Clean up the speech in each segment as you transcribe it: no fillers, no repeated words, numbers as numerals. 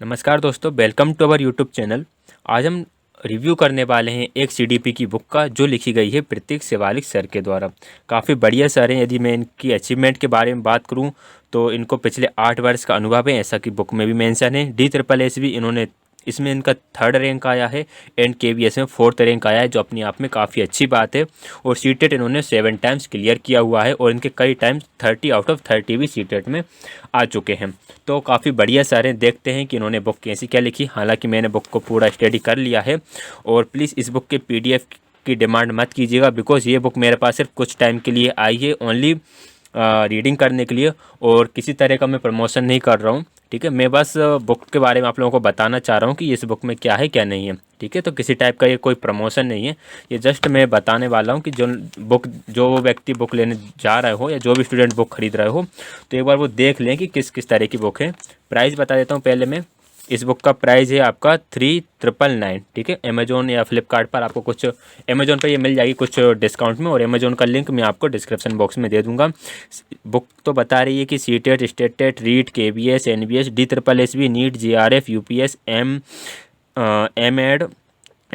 नमस्कार दोस्तों, welcome to our YouTube channel. आज हम रिव्यू करने वाले हैं एक सीडीपी की बुक का जो लिखी गई है प्रतीक सेवालिक सर के द्वारा। काफ़ी बढ़िया सर हैं। यदि मैं इनकी अचीवमेंट के बारे में बात करूं तो इनको पिछले 8 वर्ष का अनुभव है, ऐसा कि बुक में भी मेंशन है। DSSS भी इन्होंने इसमें इनका 3rd रैंक आया है एंड KVS में 4th रैंक आया है, जो अपने आप में काफ़ी अच्छी बात है। और सीटेट इन्होंने 7 टाइम्स क्लियर किया हुआ है और इनके कई टाइम्स 30 आउट ऑफ 30 भी सीटेट में आ चुके हैं। तो काफ़ी बढ़िया सारे देखते हैं कि इन्होंने बुक कैसी क्या लिखी। हालांकि मैंने बुक को पूरा स्टडी कर लिया है और प्लीज़ इस बुक के PDF की डिमांड मत कीजिएगा, बिकॉज़ ये बुक मेरे पास सिर्फ कुछ टाइम के लिए आई है, ओनली रीडिंग करने के लिए, और किसी तरह का मैं प्रमोशन नहीं कर रहा हूँ। ठीक है, मैं बस बुक के बारे में आप लोगों को बताना चाह रहा हूँ कि इस बुक में क्या है क्या नहीं है। ठीक है, तो किसी टाइप का ये कोई प्रमोशन नहीं है, ये जस्ट मैं बताने वाला हूँ कि जो व्यक्ति बुक लेने जा रहे हो या जो भी स्टूडेंट बुक खरीद रहे हो तो एक बार वो देख लें कि किस किस तरह की बुक है। प्राइस बता देता हूँ पहले मैं। इस बुक का प्राइस है आपका 3999। ठीक है, अमेजोन या फ्लिपकार्ट पर आपको कुछ, अमेजोन पर ये मिल जाएगी कुछ डिस्काउंट में, और अमेजोन का लिंक मैं आपको डिस्क्रिप्शन बॉक्स में दे दूंगा। बुक तो बता रही है कि सीटेट, स्टेटेट, REET, KVS, NVS, DSSS, NEET, JRF, UPS, MED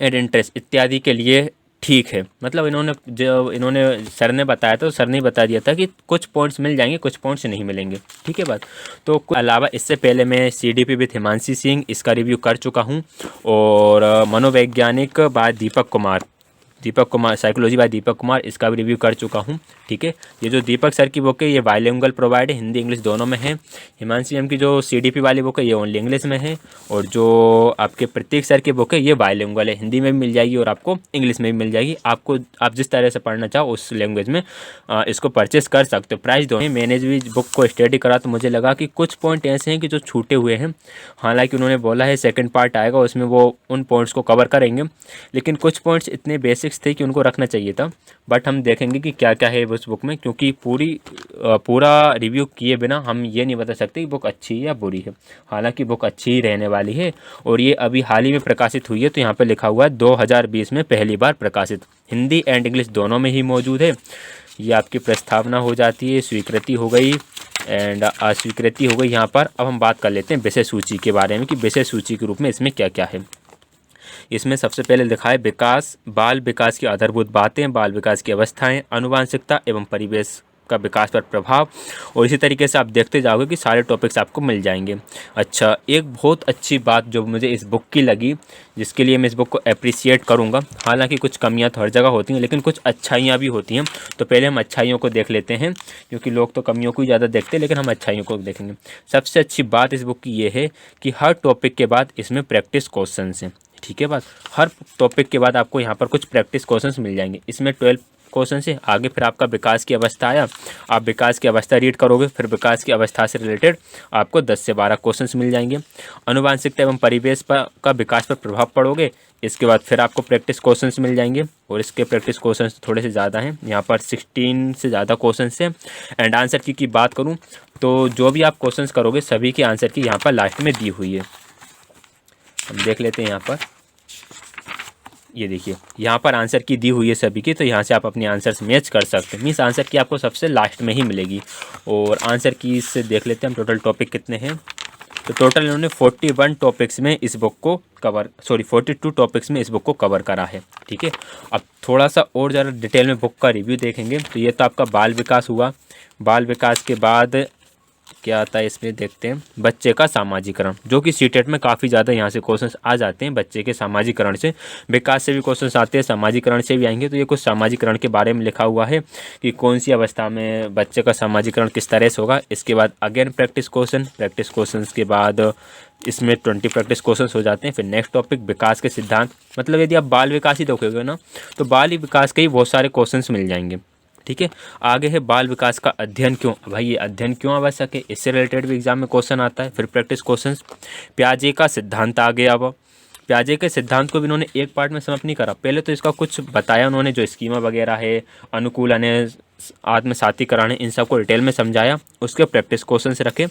एड इंटरेस्ट इत्यादि के लिए ठीक है। मतलब इन्होंने सर ने बताया था, तो सर ने बता दिया था कि कुछ पॉइंट्स मिल जाएंगे, कुछ पॉइंट्स नहीं मिलेंगे। ठीक है बात। तो अलावा इससे पहले मैं CDP विथ हिमांशी सिंह इसका रिव्यू कर चुका हूँ, और मनोवैज्ञानिक bye Deepak Kumar, psychology bye Deepak Kumar, इसका भी रिव्यू कर चुका हूँ। ठीक है, ये जो दीपक सर की बुक है ये बाइलिंगुअल प्रोवाइड है, हिंदी इंग्लिश दोनों में है। हिमांशी एम की जो CDP वाली बुक है ये ओनली इंग्लिश में है, और जो आपके प्रतीक सर की बुक है ये बाइलिंगुअल है, हिंदी में भी मिल जाएगी और आपको इंग्लिश में भी मिल जाएगी। आप जिस तरह से पढ़ना चाहो उस लैंग्वेज में इसको परचेस कर सकते हो। प्राइस दोनों। मैंने भी बुक को स्टडी करा तो मुझे लगा कि कुछ पॉइंट ऐसे हैं कि जो छूटे हुए हैं। हालांकि उन्होंने बोला है सेकंड पार्ट आएगा उसमें वो उन पॉइंट्स को कवर करेंगे, लेकिन कुछ पॉइंट्स इतने बेसिक्स थे कि उनको रखना चाहिए था। बट हम देखेंगे कि क्या क्या है उस बुक में, क्योंकि पूरा रिव्यू किए बिना हम ये नहीं बता सकते कि बुक अच्छी है या बुरी है। हालांकि बुक अच्छी ही रहने वाली है, और ये अभी हाल ही में प्रकाशित हुई है। तो यहाँ पे लिखा हुआ है 2020 में पहली बार प्रकाशित, हिंदी एंड इंग्लिश दोनों में ही मौजूद है। ये आपकी प्रस्तावना हो जाती है, स्वीकृति हो गई एंड अस्वीकृति हो गई। यहाँ पर अब हम बात कर लेते हैं विषय सूची के बारे में कि विषय सूची के रूप में इसमें क्या क्या है। इसमें सबसे पहले लिखा है विकास, बाल विकास की आधारभूत बातें, बाल विकास की अवस्थाएं, आनुवांशिकता एवं परिवेश का विकास पर प्रभाव। और इसी तरीके से आप देखते जाओगे कि सारे टॉपिक्स आपको मिल जाएंगे। अच्छा, एक बहुत अच्छी बात जो मुझे इस बुक की लगी, जिसके लिए मैं इस बुक को अप्रिशिएट करूंगा, हालांकि कुछ कमियां तो हर जगह होती हैं लेकिन कुछ अच्छाइयां भी होती हैं। तो पहले हम अच्छाइयों को देख लेते हैं, क्योंकि लोग तो कमियों को ही ज़्यादा देखते हैं, लेकिन हम अच्छाइयों को देखेंगे। सबसे अच्छी बात इस बुक की ये है कि हर टॉपिक के बाद इसमें प्रैक्टिस क्वेश्चन हैं। ठीक है बात, हर टॉपिक के बाद आपको यहाँ पर कुछ प्रैक्टिस क्वेश्चंस मिल जाएंगे। इसमें 12 क्वेश्चन से आगे फिर आपका विकास की अवस्था आया, आप विकास की अवस्था रीड करोगे, फिर विकास की अवस्था से रिलेटेड आपको 10 से 12 क्वेश्चंस मिल जाएंगे। अनुवांशिकता एवं परिवेश का विकास पर प्रभाव पड़ोगे, इसके बाद फिर आपको प्रैक्टिस क्वेश्चंस मिल जाएंगे, और इसके प्रैक्टिस क्वेश्चंस थोड़े से ज़्यादा हैं, यहाँ पर 16 से ज़्यादा क्वेश्चंस हैं। एंड आंसर की बात करूँ तो जो भी आप क्वेश्चंस करोगे सभी की आंसर की यहाँ पर लास्ट में दी हुई है। हम देख लेते हैं यहाँ पर, ये देखिए यहाँ पर आंसर की दी हुई है सभी की, तो यहाँ से आप अपने आंसर्स मैच कर सकते हैं। मीन्स आंसर की आपको सबसे लास्ट में ही मिलेगी। और आंसर की से देख लेते हैं हम टोटल टॉपिक कितने हैं। तो टोटल इन्होंने 41 टॉपिक्स में इस बुक को 42 टॉपिक्स में इस बुक को कवर करा है। ठीक है, अब थोड़ा सा और ज़्यादा डिटेल में बुक का रिव्यू देखेंगे। तो ये तो आपका बाल विकास हुआ। बाल विकास के बाद क्या आता है इसमें देखते हैं, बच्चे का सामाजिकरण, जो कि सीटेट में काफ़ी ज़्यादा यहाँ से क्वेश्चंस आ जाते हैं। बच्चे के सामाजिकरण से, विकास से भी क्वेश्चंस आते हैं, सामाजिकरण से भी आएंगे। तो ये कुछ सामाजिकरण के बारे में लिखा हुआ है कि कौन सी अवस्था में बच्चे का सामाजिकरण किस तरह से होगा। इसके बाद अगेन प्रैक्टिस क्वेश्चन के बाद इसमें 20 प्रैक्टिस क्वेश्चंस हो जाते हैं। फिर नेक्स्ट टॉपिक विकास के सिद्धांत, मतलब यदि आप बाल विकास ही देखोगे ना तो बाल विकास के ही बहुत सारे क्वेश्चंस मिल जाएंगे। ठीक है, आगे है बाल विकास का अध्ययन क्यों। भाई ये अध्ययन क्यों आवश्यक है, इससे रिलेटेड भी एग्जाम में क्वेश्चन आता है। फिर प्रैक्टिस क्वेश्चंस, प्याजे का सिद्धांत आ गया। अब प्याजे के सिद्धांत को भी इन्होंने एक पार्ट में समाप्त नहीं करा, पहले तो इसका कुछ बताया उन्होंने, जो स्कीमा वगैरह है, अनुकूलन है, आत्मसातीकरण है, इन सबको डिटेल में समझाया। उसके प्रैक्टिस क्वेश्चंस रखे।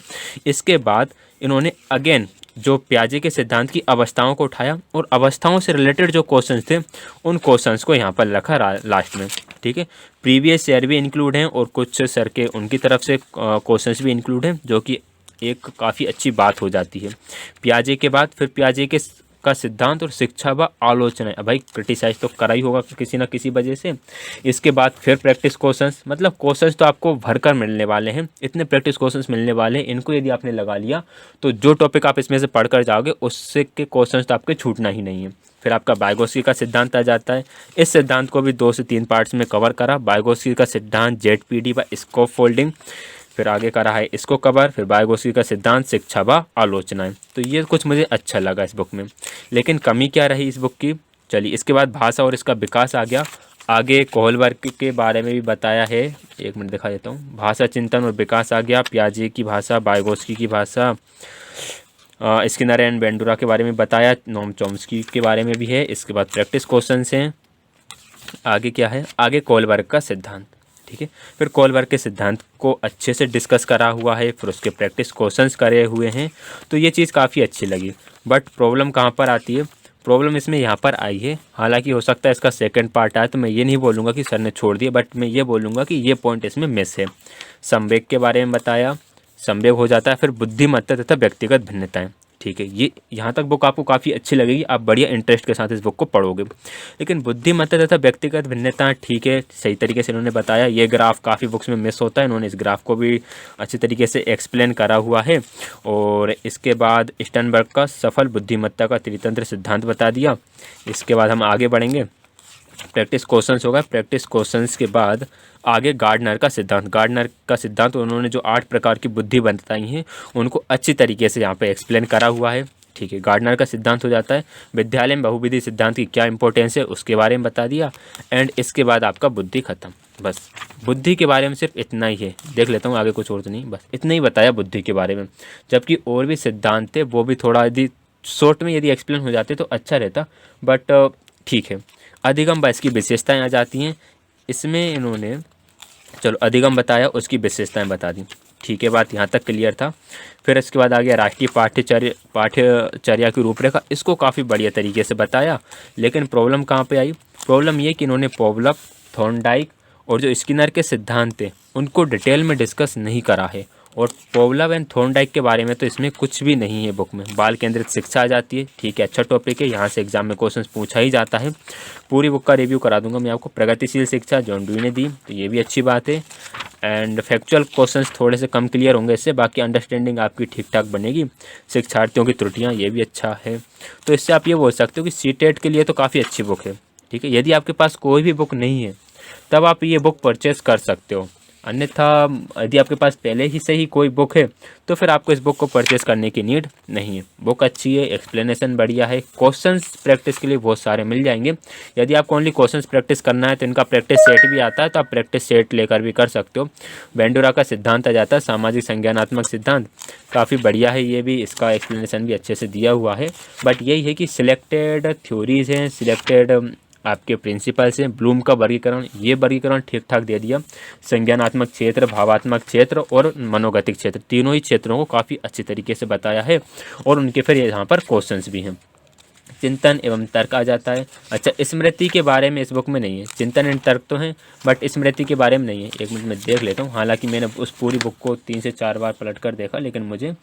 इसके बाद इन्होंने अगेन जो प्याजे के सिद्धांत की अवस्थाओं को उठाया, और अवस्थाओं से रिलेटेड जो क्वेश्चंस थे उन क्वेश्चंस को यहाँ पर रखा लास्ट में। ठीक है, प्रीवियस ईयर भी इंक्लूड हैं, और कुछ सर के उनकी तरफ से क्वेश्चंस भी इंक्लूड हैं, जो कि एक काफ़ी अच्छी बात हो जाती है। पियाजे के बाद फिर पियाजे के का सिद्धांत और शिक्षा व आलोचना। अब भाई क्रिटिसाइज तो करा ही होगा किसी ना किसी वजह से। इसके बाद फिर प्रैक्टिस क्वेश्चंस, मतलब क्वेश्चंस तो आपको भरकर मिलने वाले हैं, इतने प्रैक्टिस क्वेश्चंस मिलने वाले हैं, इनको यदि आपने लगा लिया तो जो टॉपिक आप इसमें से पढ़कर जाओगे उससे के क्वेश्चंस तो आपके छूटना ही नहीं है। फिर आपका वाइगोत्स्की का सिद्धांत आ जाता है। इस सिद्धांत को भी 2 से 3 पार्ट्स में कवर करा, वाइगोत्स्की का सिद्धांत, जेडपीडी व स्कोप फोल्डिंग। फिर आगे करा है इसको कवर, फिर वाइगोत्स्की का सिद्धांत, शिक्षा व आलोचनाएं। तो ये कुछ मुझे अच्छा लगा इस बुक में। लेकिन कमी क्या रही इस बुक की, चलिए इसके बाद भाषा और इसका विकास आ गया। आगे कोहलबर्ग के बारे में भी बताया है, 1 मिनट दिखा देता हूँ। भाषा चिंतन और विकास आ गया, पियाजे की भाषा, वाइगोत्स्की की भाषा, स्किनर एंड बेंडुरा के बारे में बताया, नोम चॉम्स्की के बारे में भी है। इसके बाद प्रैक्टिस क्वेश्चंस हैं। आगे क्या है, आगे कोहलबर्ग का सिद्धांत, ठीक है। फिर कोहलबर्ग के सिद्धांत को अच्छे से डिस्कस करा हुआ है, फिर उसके प्रैक्टिस क्वेश्चंस करे हुए हैं। तो ये चीज़ काफ़ी अच्छी लगी। बट प्रॉब्लम कहाँ पर आती है, प्रॉब्लम इसमें यहाँ पर आई है। हालांकि हो सकता है इसका सेकंड पार्ट आए, तो मैं ये नहीं बोलूँगा कि सर ने छोड़ दिया, बट मैं ये बोलूँगा कि ये पॉइंट इसमें मिस है। संवेग के बारे में बताया, संवेग हो जाता है। फिर बुद्धिमत्ता तथा व्यक्तिगत भिन्नताएं, ठीक है। ये यहाँ तक बुक आपको काफ़ी अच्छी लगेगी, आप बढ़िया इंटरेस्ट के साथ इस बुक को पढ़ोगे। लेकिन बुद्धिमत्ता तथा व्यक्तिगत भिन्नता, ठीक है, सही तरीके से इन्होंने बताया। ये ग्राफ काफ़ी बुक्स में मिस होता है, इन्होंने इस ग्राफ को भी अच्छे तरीके से एक्सप्लेन करा हुआ है। और इसके बाद स्टर्नबर्ग का सफल बुद्धिमत्ता का त्रितंत्र सिद्धांत बता दिया। इसके बाद हम आगे बढ़ेंगे, प्रैक्टिस क्वेश्चंस होगा। प्रैक्टिस क्वेश्चंस के बाद आगे गार्डनर का सिद्धांत, गार्डनर का सिद्धांत उन्होंने जो 8 प्रकार की बुद्धि बताई हैं उनको अच्छी तरीके से यहाँ पे एक्सप्लेन करा हुआ है, ठीक है। गार्डनर का सिद्धांत हो जाता है। विद्यालय में बहुविधि सिद्धांत की क्या इंपॉर्टेंस है उसके बारे में बता दिया। एंड इसके बाद आपका बुद्धि खत्म। बस बुद्धि के बारे में सिर्फ इतना ही है। देख लेता हूँ आगे कुछ और तो नहीं, बस इतना ही बताया बुद्धि के बारे में। जबकि और भी सिद्धांत थे, वो भी थोड़ा यदि शॉर्ट में यदि एक्सप्लेन हो जाते तो अच्छा रहता, बट ठीक है। अधिगम व इसकी विशेषताएं आ जाती हैं इसमें। इन्होंने चलो अधिगम बताया, उसकी विशेषताएं बता दी, ठीक है। बात यहाँ तक क्लियर था। फिर इसके बाद आ गया राष्ट्रीय पाठ्यचर्या की रूपरेखा। इसको काफ़ी बढ़िया तरीके से बताया। लेकिन प्रॉब्लम कहाँ पे आई, प्रॉब्लम ये कि इन्होंने पॉवलव, थॉर्नडाइक और जो स्किनर के सिद्धांत थे उनको डिटेल में डिस्कस नहीं करा है। और पॉवलव एंड थॉर्नडाइक के बारे में तो इसमें कुछ भी नहीं है बुक में। बाल केंद्रित शिक्षा आ जाती है, ठीक है, अच्छा टॉपिक है, यहाँ से एग्जाम में क्वेश्चंस पूछा ही जाता है। पूरी बुक का रिव्यू करा दूंगा मैं आपको। प्रगतिशील शिक्षा जॉन डुई ने दी, तो ये भी अच्छी बात है। एंड फैक्चुअल क्वेश्चंस थोड़े से कम क्लियर होंगे इससे, बाकी अंडरस्टैंडिंग आपकी ठीक ठाक बनेगी। शिक्षार्थियों की त्रुटियाँ, ये भी अच्छा है। तो इससे आप ये बोल सकते हो कि सीटेट के लिए तो काफ़ी अच्छी बुक है, ठीक है। यदि आपके पास कोई भी बुक नहीं है तब आप ये बुक परचेस कर सकते हो। अन्यथा यदि आपके पास पहले ही से ही कोई बुक है तो फिर आपको इस बुक को परचेस करने की नीड नहीं है। बुक अच्छी है, एक्सप्लेनेशन बढ़िया है, क्वेश्चंस प्रैक्टिस के लिए बहुत सारे मिल जाएंगे। यदि आपको ओनली क्वेश्चंस प्रैक्टिस करना है तो इनका प्रैक्टिस सेट भी आता है, तो आप प्रैक्टिस सेट लेकर भी कर सकते हो। बेंडुरा का सिद्धांत आ जाता है, सामाजिक संज्ञानात्मक सिद्धांत, काफ़ी बढ़िया है ये भी, इसका एक्सप्लेनेशन भी अच्छे से दिया हुआ है। बट यही है कि सिलेक्टेड थ्योरीज हैं, सिलेक्टेड आपके प्रिंसिपल्स हैं। ब्लूम का वर्गीकरण, ये वर्गीकरण ठीक ठाक दे दिया। संज्ञानात्मक क्षेत्र, भावात्मक क्षेत्र और मनोगतिक क्षेत्र, तीनों ही क्षेत्रों को काफ़ी अच्छी तरीके से बताया है। और उनके फिर यहाँ पर क्वेश्चंस भी हैं। चिंतन एवं तर्क आ जाता है। अच्छा, स्मृति के बारे में इस बुक में नहीं है। चिंतन एंड तर्क तो हैं बट स्मृति के बारे में नहीं है। 1 मिनट में देख लेता हूँ। हालांकि मैंने उस पूरी बुक को 3 से 4 बार पलट कर देखा, लेकिन मुझे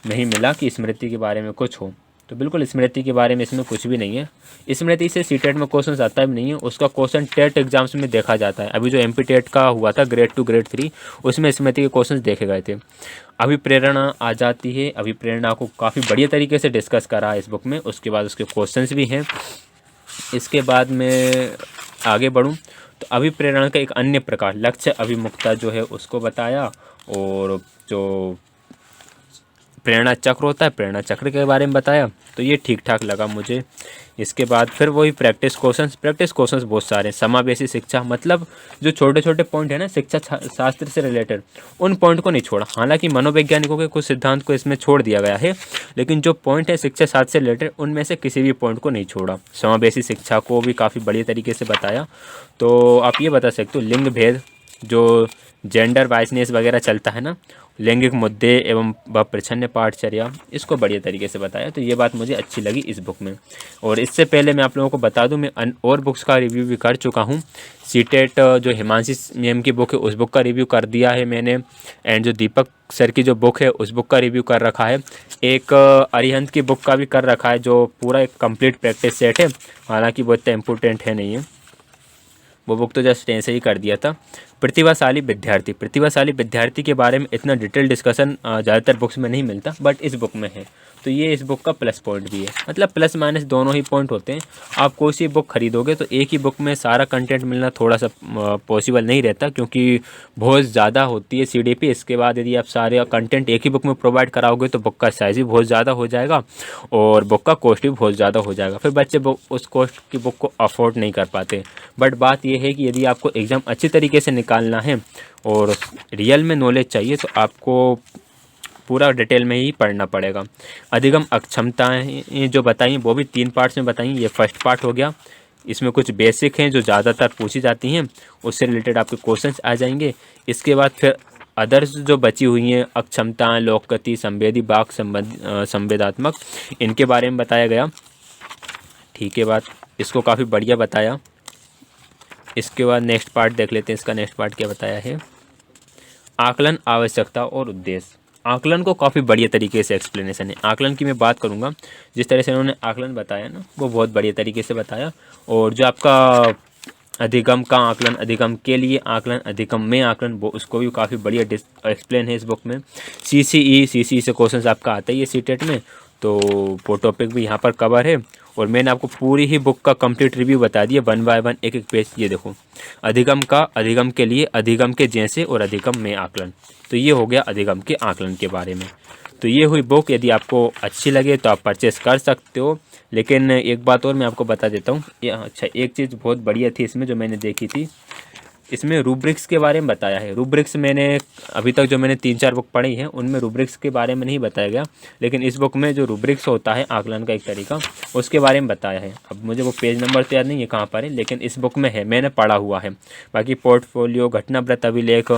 नहीं मिला कि स्मृति के बारे में कुछ हो। तो बिल्कुल स्मृति के बारे में इसमें कुछ भी नहीं है। स्मृति से सीटेट में क्वेश्चन आता भी नहीं है, उसका क्वेश्चन टेट एग्जाम्स में देखा जाता है। अभी जो एमपी टेट का हुआ था ग्रेड 2 ग्रेड 3, उसमें स्मृति के क्वेश्चन देखे गए थे। अभिप्रेरणा आ जाती है। अभिप्रेरणा को काफ़ी बढ़िया तरीके से डिस्कस करा है इस बुक में। उसके बाद उसके क्वेश्चंस भी हैं। इसके बाद मैं आगे बढ़ूँ तो अभिप्रेरणा का एक अन्य प्रकार लक्ष्य अभिमुखता जो है उसको बताया। और जो प्रेरणा चक्र होता है, प्रेरणा चक्र के बारे में बताया। तो ये ठीक ठाक लगा मुझे। इसके बाद फिर वही प्रैक्टिस क्वेश्चंस बहुत सारे। समावेशी शिक्षा, मतलब जो छोटे छोटे पॉइंट है ना शिक्षा शास्त्र से रिलेटेड, उन पॉइंट को नहीं छोड़ा। हालांकि मनोवैज्ञानिकों के कुछ सिद्धांत को इसमें छोड़ दिया गया है, लेकिन जो पॉइंट है शिक्षा शास्त्र से रिलेटेड उनमें से किसी भी पॉइंट को नहीं छोड़ा। समावेशी शिक्षा को भी काफ़ी बढ़िया तरीके से बताया। तो आप ये बता सकते हो लिंग भेद, जो जेंडर वाइसनेस वगैरह चलता है ना, लैंगिक मुद्दे एवं प्रच्छन्न पाठचर्या, इसको बढ़िया तरीके से बताया। तो ये बात मुझे अच्छी लगी इस बुक में। और इससे पहले मैं आप लोगों को बता दूं, मैं और बुक्स का रिव्यू भी कर चुका हूं। सीटेट जो हिमांशी मैम की बुक है उस बुक का रिव्यू कर दिया है मैंने, एंड जो दीपक सर की जो बुक है उस बुक का रिव्यू कर रखा है। एक अरिहंत की बुक का भी कर रखा है जो पूरा एक कंप्लीट प्रैक्टिस सेट है, हालांकि वो इतना इम्पोर्टेंट है नहीं है, वो बुक तो जस्ट ऐसे ही कर दिया था। प्रतिभाशाली विद्यार्थी के बारे में इतना डिटेल डिस्कशन ज़्यादातर बुक्स में नहीं मिलता, बट इस बुक में है। तो ये इस बुक का प्लस पॉइंट भी है, मतलब प्लस माइनस दोनों ही पॉइंट होते हैं। आप कोई सी बुक खरीदोगे तो एक ही बुक में सारा कंटेंट मिलना थोड़ा सा पॉसिबल नहीं रहता, क्योंकि बहुत ज़्यादा होती है सीडीपी। इसके बाद यदि आप सारे कंटेंट एक ही बुक में प्रोवाइड कराओगे तो बुक का साइज़ भी बहुत ज़्यादा हो जाएगा और बुक का कॉस्ट भी बहुत ज़्यादा हो जाएगा, फिर बच्चे उस कॉस्ट की बुक को अफोर्ड नहीं कर पाते। बट बात यह है कि यदि आपको एग्ज़ाम अच्छी तरीके से निकालना है और रियल में नॉलेज चाहिए तो आपको पूरा डिटेल में ही पढ़ना पड़ेगा। अधिगम अक्षमताएं जो बताई वो भी 3 पार्ट्स में बताई। ये फर्स्ट पार्ट हो गया, इसमें कुछ बेसिक हैं जो ज़्यादातर पूछी जाती हैं, उससे रिलेटेड आपके क्वेश्चंस आ जाएंगे। इसके बाद फिर अदर्स जो बची हुई हैं, अक्षमताएं, लोकगति, संवेदी, वाक संवेदात्मक, इनके बारे में बताया गया। ठीक है बात, इसको काफ़ी बढ़िया बताया। इसके बाद नेक्स्ट पार्ट देख लेते हैं, इसका नेक्स्ट पार्ट क्या बताया है। आकलन, आवश्यकता और उद्देश्य। आकलन को काफ़ी बढ़िया तरीके से एक्सप्लेनेशन है। आकलन की मैं बात करूँगा, जिस तरह से इन्होंने आकलन बताया ना वो बहुत बढ़िया तरीके से बताया। और जो आपका अधिगम का आकलन, अधिगम के लिए आकलन, अधिगम में आकलन, वो उसको भी काफ़ी बढ़िया एक्सप्लेन है इस बुक में। सीसीई से क्वेश्चंस आपका आता ही है सीटेट में, तो वो टॉपिक भी यहाँ पर कवर है। और मैंने आपको पूरी ही बुक का कंप्लीट रिव्यू बता दिया 1 बाय 1 एक एक पेज। ये देखो, अधिगम का, अधिगम के लिए, अधिगम के जैसे और अधिगम में आकलन। तो ये हो गया अधिगम के आकलन के बारे में। तो ये हुई बुक, यदि आपको अच्छी लगे तो आप परचेस कर सकते हो। लेकिन एक बात और मैं आपको बता देता हूँ, अच्छा एक चीज़ बहुत बढ़िया थी इसमें जो मैंने देखी थी, इसमें रूब्रिक्स के बारे में बताया है। रूब्रिक्स मैंने अभी तक जो मैंने 3-4 बुक पढ़ी हैं उनमें रूब्रिक्स के बारे में नहीं बताया गया, लेकिन इस बुक में जो रूब्रिक्स होता है आकलन का एक तरीका, उसके बारे में बताया है। अब मुझे वो पेज नंबर तो याद नहीं है कहाँ पर है, लेकिन इस बुक में है, मैंने पढ़ा हुआ है। बाकी पोर्टफोलियो, घटनावृत्त, अभिलेख,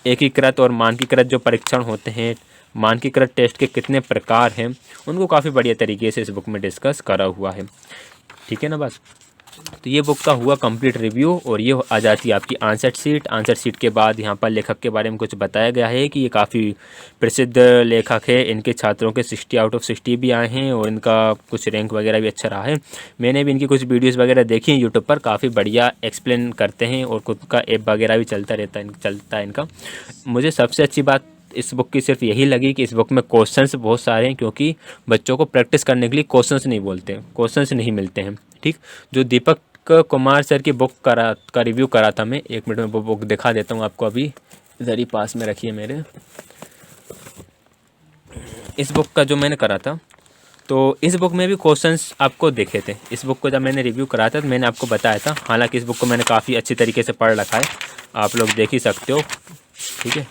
एकीकृत और मानकीकृत जो परीक्षण होते हैं, मानकीकृत टेस्ट के कितने प्रकार हैं, उनको काफ़ी बढ़िया तरीके से इस बुक में डिस्कस करा हुआ है। ठीक है ना बस। तो ये बुक का हुआ कंप्लीट रिव्यू। और ये आ जाती है आपकी आंसर शीट। आंसर शीट के बाद यहाँ पर लेखक के बारे में कुछ बताया गया है कि ये काफ़ी प्रसिद्ध लेखक है, इनके छात्रों के 60 आउट ऑफ 60 भी आए हैं और इनका कुछ रैंक वगैरह भी अच्छा रहा है। मैंने भी इनकी कुछ वीडियोज़ वगैरह देखी हैं यूट्यूब पर, काफ़ी बढ़िया एक्सप्लेन करते हैं और खुद का ऐप वगैरह भी चलता है इनका। मुझे सबसे अच्छी बात इस बुक की सिर्फ यही लगी कि इस बुक में क्वेश्चंस बहुत सारे हैं, क्योंकि बच्चों को प्रैक्टिस करने के लिए क्वेश्चंस नहीं बोलते हैं, क्वेश्चंस नहीं मिलते हैं। ठीक, जो दीपक कुमार सर की बुक का रिव्यू करा था मैं, 1 मिनट में वो बुक दिखा देता हूँ आपको, अभी इधर ही पास में रखिए मेरे। इस बुक का जो मैंने करा था, तो इस बुक में भी क्वेश्चंस आपको देखे थे। इस बुक को जब मैंने रिव्यू करा था तो मैंने आपको बताया था, हालांकि इस बुक को मैंने काफ़ी अच्छी तरीके से पढ़ रखा है, आप लोग देख ही सकते हो। ठीक है,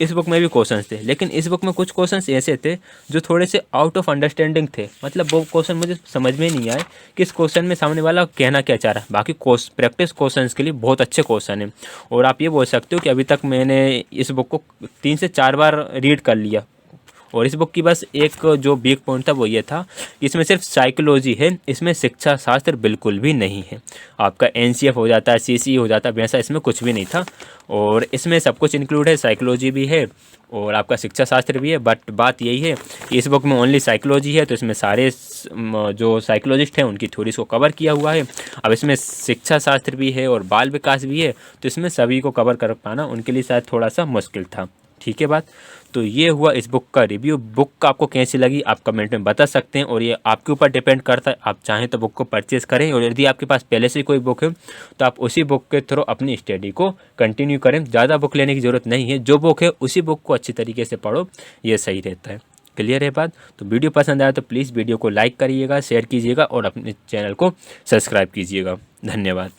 इस बुक में भी क्वेश्चंस थे, लेकिन इस बुक में कुछ क्वेश्चंस ऐसे थे जो थोड़े से आउट ऑफ अंडरस्टैंडिंग थे। मतलब वो क्वेश्चन मुझे समझ में नहीं आए कि इस क्वेश्चन में सामने वाला कहना क्या चाह रहा है। बाकी प्रैक्टिस क्वेश्चंस के लिए बहुत अच्छे क्वेश्चन हैं। और आप ये बोल सकते हो कि अभी तक मैंने इस बुक को 3 से 4 बार रीड कर लिया। और इस बुक की बस एक जो वीक पॉइंट था वो ये था कि इसमें सिर्फ साइकोलॉजी है, इसमें शिक्षा शास्त्र बिल्कुल भी नहीं है। आपका एनसीएफ हो जाता है, सीसी हो जाता है, वैसा इसमें कुछ भी नहीं था। और इसमें सब कुछ इंक्लूड है, साइकोलॉजी भी है और आपका शिक्षा शास्त्र भी है। बट बात यही है कि इस बुक में ओनली साइकोलॉजी है, तो इसमें सारे जो साइकोलॉजिस्ट हैं उनकी थ्योरीज को कवर किया हुआ है। अब इसमें शिक्षा शास्त्र भी है और बाल विकास भी है, तो इसमें सभी को कवर कर पाना उनके लिए शायद थोड़ा सा मुश्किल था। ठीक है बात। तो ये हुआ इस बुक का रिव्यू। बुक आपको कैसी लगी आप कमेंट में बता सकते हैं, और ये आपके ऊपर डिपेंड करता है। आप चाहें तो बुक को परचेज़ करें, और यदि आपके पास पहले से कोई बुक है तो आप उसी बुक के थ्रू अपनी स्टडी को कंटिन्यू करें। ज़्यादा बुक लेने की ज़रूरत नहीं है, जो बुक है उसी बुक को अच्छी तरीके से पढ़ो, ये सही रहता है। क्लियर है बात। तो वीडियो पसंद आया तो प्लीज़ वीडियो को लाइक करिएगा, शेयर कीजिएगा और अपने चैनल को सब्सक्राइब कीजिएगा। धन्यवाद।